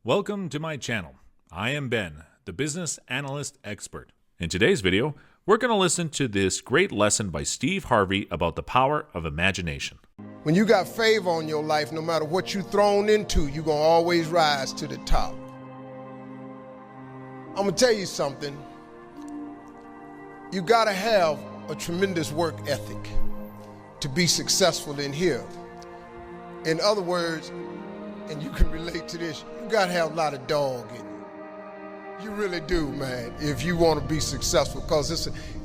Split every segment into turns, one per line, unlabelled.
Welcome to my channel. I am Ben, the business analyst expert. In today's video, we're going to listen to this great lesson by Steve Harvey about the power of imagination.
When you got favor on your life, no matter what you're thrown into, you're going to always rise to the top. I'm going to tell you something. You got to have a tremendous work ethic to be successful in here. In other words, and you can relate to this, you got to have a lot of dog in you. You really do, man, if you want to be successful, because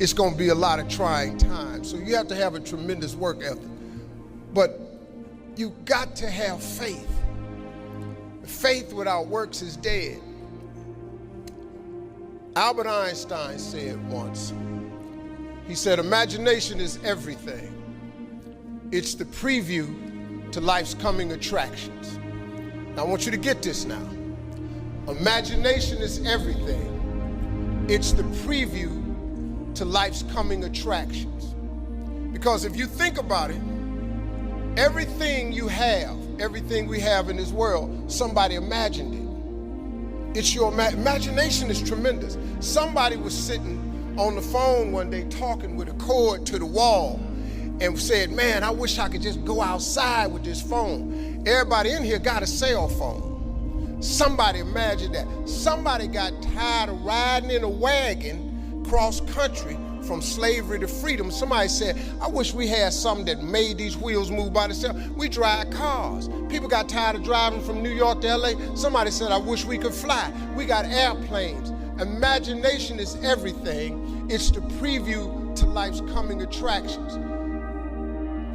it's going to be a lot of trying times. So you have to have a tremendous work ethic. But you got to have faith. Faith without works is dead. Albert Einstein said once, he said, imagination is everything. It's the preview to life's coming attractions. Now I want you to get this now. Imagination is everything. It's the preview to life's coming attractions. Because if you think about it, everything you have, everything we have in this world, somebody imagined it. It's your imagination is tremendous. Somebody was sitting on the phone one day talking with a cord to the wall and said, man, I wish I could just go outside with this phone. Everybody in here got a cell phone. Somebody imagined that. Somebody got tired of riding in a wagon cross country from slavery to freedom. Somebody said, I wish we had something that made these wheels move by themselves. We drive cars. People got tired of driving from New York to LA. Somebody said, I wish we could fly. We got airplanes. Imagination is everything. It's the preview to life's coming attractions.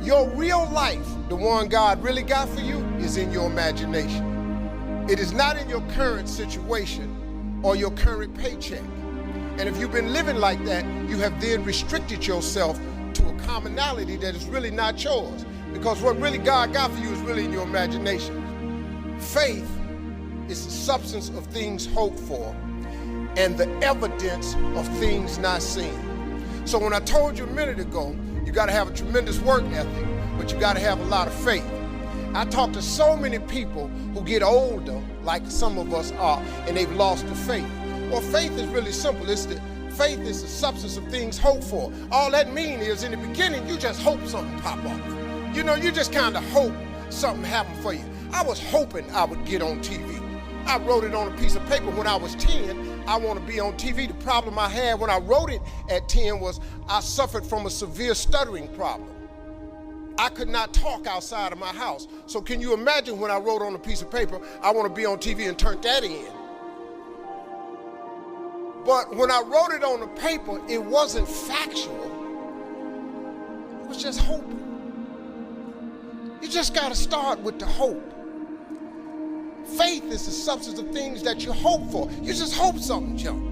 Your real life, the one God really got for you, is in your imagination. It is not in your current situation or your current paycheck. And if you've been living like that, you have then restricted yourself to a commonality that is really not yours. Because what really God got for you is really in your imagination. Faith is the substance of things hoped for and the evidence of things not seen. So when I told you a minute ago, you got to have a tremendous work ethic, but you got to have a lot of faith. I talk to so many people who get older, like some of us are, and they've lost the faith. Well, faith is really simple. Faith is the substance of things hoped for. All that means is in the beginning, you just hope something pop off. You know, you just kind of hope something happened for you. I was hoping I would get on TV. I wrote it on a piece of paper when I was 10. I want to be on TV. The problem I had when I wrote it at 10 was I suffered from a severe stuttering problem. I could not talk outside of my house. So can you imagine when I wrote on a piece of paper, I want to be on TV, and turned that in? But when I wrote it on the paper, it wasn't factual. It was just hoping. You just got to start with the hope. Faith is the substance of things that you hope for. You just hope something jump.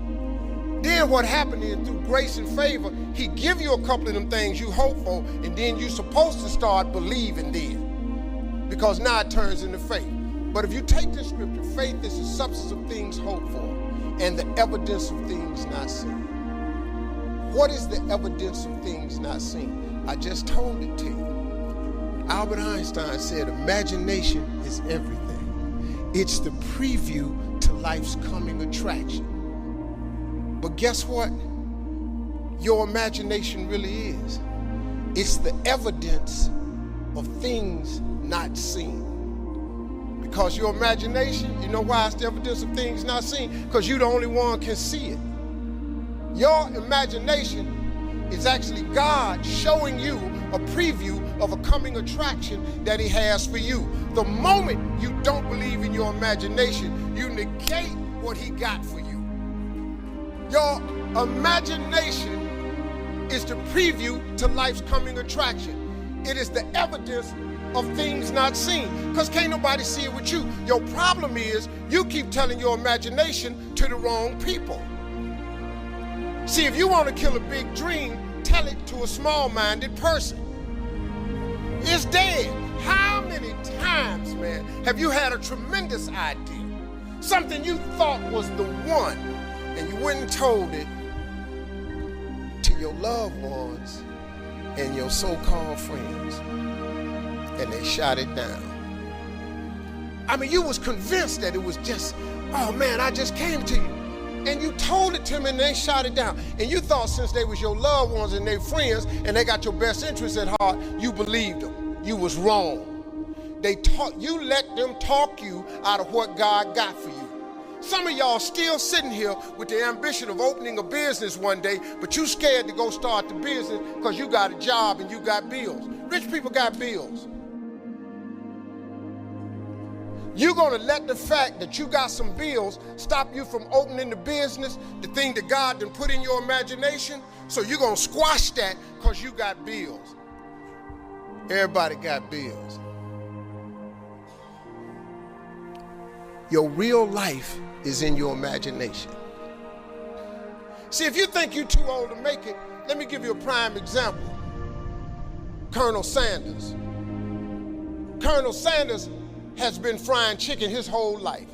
Then what happened is, through grace and favor, he give you a couple of them things you hope for, and then you're supposed to start believing then. Because now it turns into faith. But if you take this scripture, faith is the substance of things hoped for and the evidence of things not seen. What is the evidence of things not seen? I just told it to you. Albert Einstein said, imagination is everything. It's the preview to life's coming attraction. But guess what? Your imagination really is. It's the evidence of things not seen. Because your imagination, you know why it's the evidence of things not seen? Because you're the only one can see it. Your imagination is actually God showing you a preview of a coming attraction that he has for you. The moment you don't believe in your imagination, you negate what he got for you. Your imagination is the preview to life's coming attraction. It is the evidence of things not seen, because can't nobody see it with you. Your problem is you keep telling your imagination to the wrong people. See, if you want to kill a big dream, tell it to a small-minded person. It's dead. How many times, man, have you had a tremendous idea, something you thought was the one, and you went and told it to your loved ones and your so-called friends, and they shot it down? I mean, you was convinced that it was just, oh man, I just came to you. And you told it to them and they shot it down. And you thought since they was your loved ones and their friends and they got your best interests at heart, you believed them. You was wrong. You let them talk you out of what God got for you. Some of y'all still sitting here with the ambition of opening a business one day, but you scared to go start the business because you got a job and you got bills. Rich people got bills. You're going to let the fact that you got some bills stop you from opening the business, the thing that God done put in your imagination? So you're going to squash that because you got bills. Everybody got bills. Your real life is in your imagination. See, if you think you're too old to make it, let me give you a prime example. Colonel Sanders. Colonel Sanders has been frying chicken his whole life.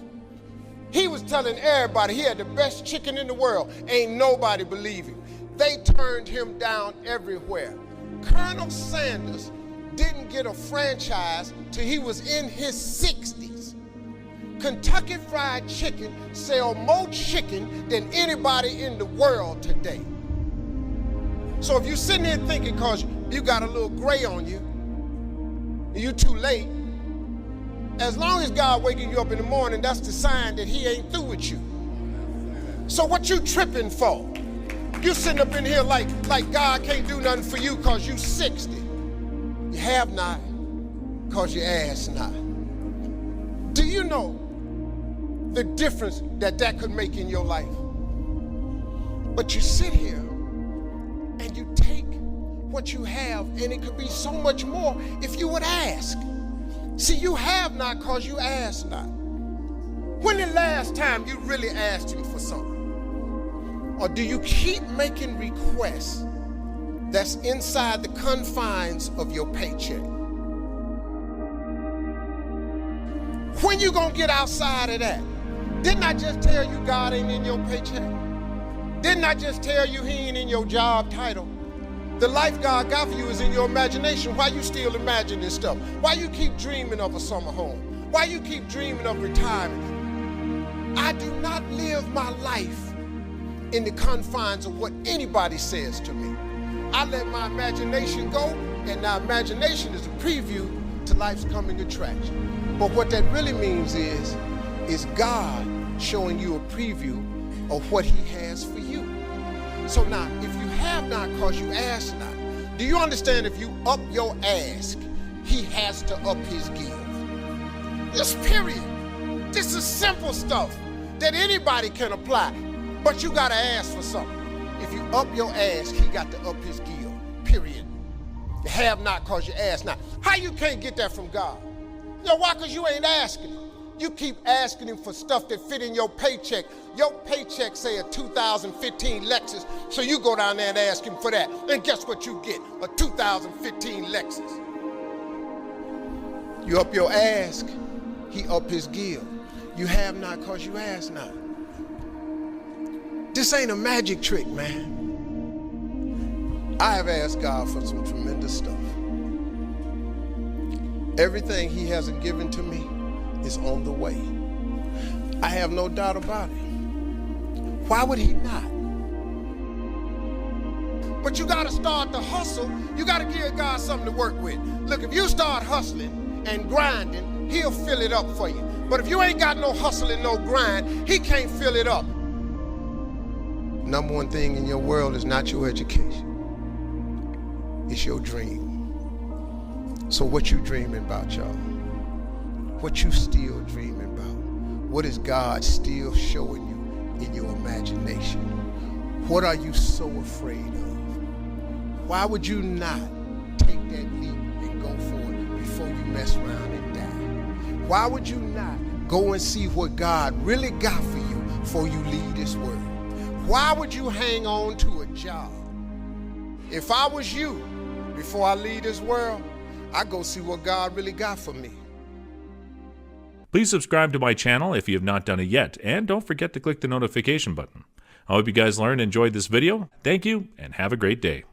He was telling everybody he had the best chicken in the world. Ain't nobody believe him. They turned him down everywhere. Colonel Sanders didn't get a franchise till he was in his 60s. Kentucky Fried Chicken sell more chicken than anybody in the world today. So if you're sitting here thinking because you got a little gray on you, and you're too late, as long as God waking you up in the morning, that's the sign that he ain't through with you. So what you tripping for? You sitting up in here like God can't do nothing for you because you 60. You have not because you ask not. Do you know the difference that could make in your life? But you sit here and you take what you have, and it could be so much more if you would ask. See, you have not because you ask not. When the last time you really asked him for something? Or do you keep making requests that's inside the confines of your paycheck? When you gonna get outside of that? Didn't I just tell you God ain't in your paycheck? Didn't I just tell you he ain't in your job title? The life God got for you is in your imagination. Why you still imagine this stuff? Why you keep dreaming of a summer home? Why you keep dreaming of retirement? I do not live my life in the confines of what anybody says to me. I let my imagination go, and now imagination is a preview to life's coming attraction. But what that really means is God showing you a preview of what he has for you. So now, if you have not because you ask not, do you understand if you up your ask, he has to up his give? Just period. This is simple stuff that anybody can apply, but you gotta ask for something. If you up your ask, he got to up his give, period. You have not because you ask not. How you can't get that from God? You know why? Because you ain't asking him. You keep asking him for stuff that fit in your paycheck. Your paycheck say a 2015 Lexus, so you go down there and ask him for that. And guess what you get? A 2015 Lexus. You up your ask, he up his give. You have not because you ask not. This ain't a magic trick, man. I have asked God for some tremendous stuff. Everything he hasn't given to me is on the way. I have no doubt about it. Why would he not? But you gotta start to hustle. You gotta give God something to work with. Look, if you start hustling and grinding, he'll fill it up for you. But if you ain't got no hustle and no grind, he can't fill it up. Number one thing in your world is not your education. It's your dream. So what you dreaming about, y'all? What you still dreaming about? What is God still showing you in your imagination? What are you so afraid of? Why would you not take that leap and go for it before you mess around and die? Why would you not go and see what God really got for you before you leave this world? Why would you hang on to a job? If I was you, before I leave this world, I'd go see what God really got for me.
Please subscribe to my channel if you have not done it yet, and don't forget to click the notification button. I hope you guys learned and enjoyed this video. Thank you, and have a great day.